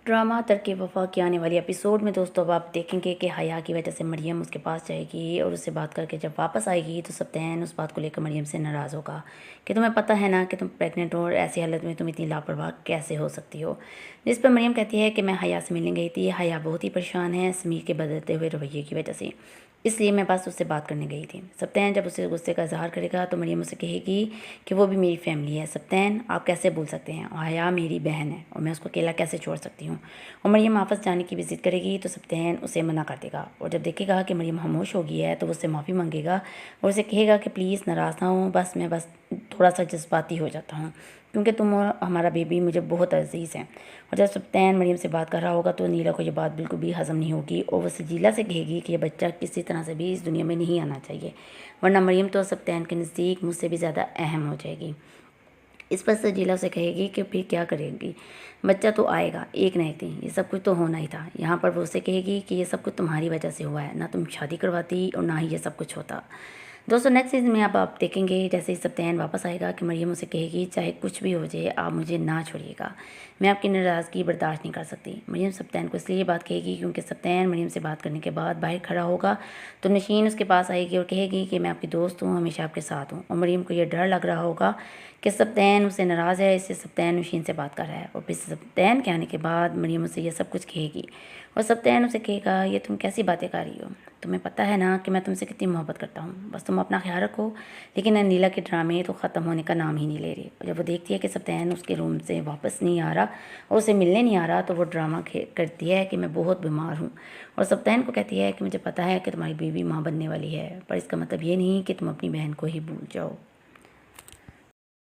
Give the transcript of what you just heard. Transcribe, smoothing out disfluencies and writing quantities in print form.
Drama तरकीब वफा की आने वाली एपिसोड में दोस्तों अब आप देखेंगे कि हया की वजह से मरियम उसके पास जाएगी और उससे बात करके जब वापस आएगी तो सब्तैन उस बात को लेकर मरियम से नाराज़ होगा कि तुम्हें पता है ना कि तुम प्रेग्नेंट हो और ऐसी हालत में तुम इतनी लापरवाह कैसे हो सकती हो। जिस पर मरियम कहती है कि मैं हया से मिलने गई थी, हया बहुत ही परेशान है समीर के बदलते हुए रवैये की वजह से, इसलिए मैं बस उससे बात करने गई थी। सब्तैन जब उसे गुस्से का इजहार करेगा तो मरियम उसे कहेगी कि वो भी मेरी फैमिली है। सब्तैन आप कैसे बोल सकते हैं, हया मेरी बहन है और मैं उसको अकेला कैसे छोड़ सकती हूँ। और मरियम वापस जाने की भी ज़िद करेगी तो सब्तैन उसे मना कर देगा और जब देखेगा कि मरियम खामोश हो गई है तो वो उससे माफ़ी मांगेगा और उसे कहेगा कि प्लीज़ नाराज़ ना हो, मैं बस थोड़ा सा जज्बाती हो जाता हूँ क्योंकि तुम और हमारा बेबी मुझे बहुत अजीज़ है। और जब सब्तैन मरियम से बात कर रहा होगा तो नीला को ये बात बिल्कुल भी हज़म नहीं होगी और वो सजीला से कहेगी कि यह बच्चा किसी तरह से भी इस दुनिया में नहीं आना चाहिए, वरना मरियम तो सब्तैन के नज़दीक मुझसे भी ज़्यादा अहम हो जाएगी। इस पर सजीला उसे कहेगी कि फिर क्या करेगी, बच्चा तो आएगा एक ना एक दिन, ये सब कुछ तो होना ही था। यहाँ पर वो उसे कहेगी कि ये सब कुछ तुम्हारी वजह से हुआ है, ना तुम शादी करवाती और ना ही ये सब कुछ होता। दोस्तों नेक्स्ट सीजन में अब आप देखेंगे जैसे ही सब्तैन वापस आएगा कि मरियम उसे कहेगी चाहे कुछ भी हो जाए आप मुझे ना छोड़िएगा, मैं आपकी नाराज़गी बर्दाश्त नहीं कर सकती। मरियम सब्तैन को इसलिए बात कहेगी क्योंकि सब्तैन मरियम से बात करने के बाद बाहर खड़ा होगा तो नशीन उसके पास आएगी और कहेगी कि मैं आपकी दोस्त हूँ, हमेशा आपके साथ हूँ। और मरियम को यह डर लग रहा होगा कि सब्तैन उससे नाराज़ है, इससे सब्तैन नशीन से बात कर रहा है। और फिर सब्तैन के आने के बाद मरियम उसे यह सब कुछ कहेगी और सब्तैन उसे कहेगा ये तुम कैसी बातें कर रही हो, तुम्हें पता है ना कि मैं तुमसे कितनी मोहब्बत करता हूँ, बस तुम अपना ख्याल रखो। लेकिन नीला के ड्रामे तो ख़त्म होने का नाम ही नहीं ले रही। और जब वो देखती है कि सब्तैन उसके रूम से वापस नहीं आ रहा और उसे मिलने नहीं आ रहा तो वो ड्रामा करती है कि मैं बहुत बीमार हूँ और सब्तैन को कहती है कि मुझे पता है कि तुम्हारी बीवी माँ बनने वाली है, पर इसका मतलब ये नहीं कि तुम अपनी बहन को ही भूल जाओ।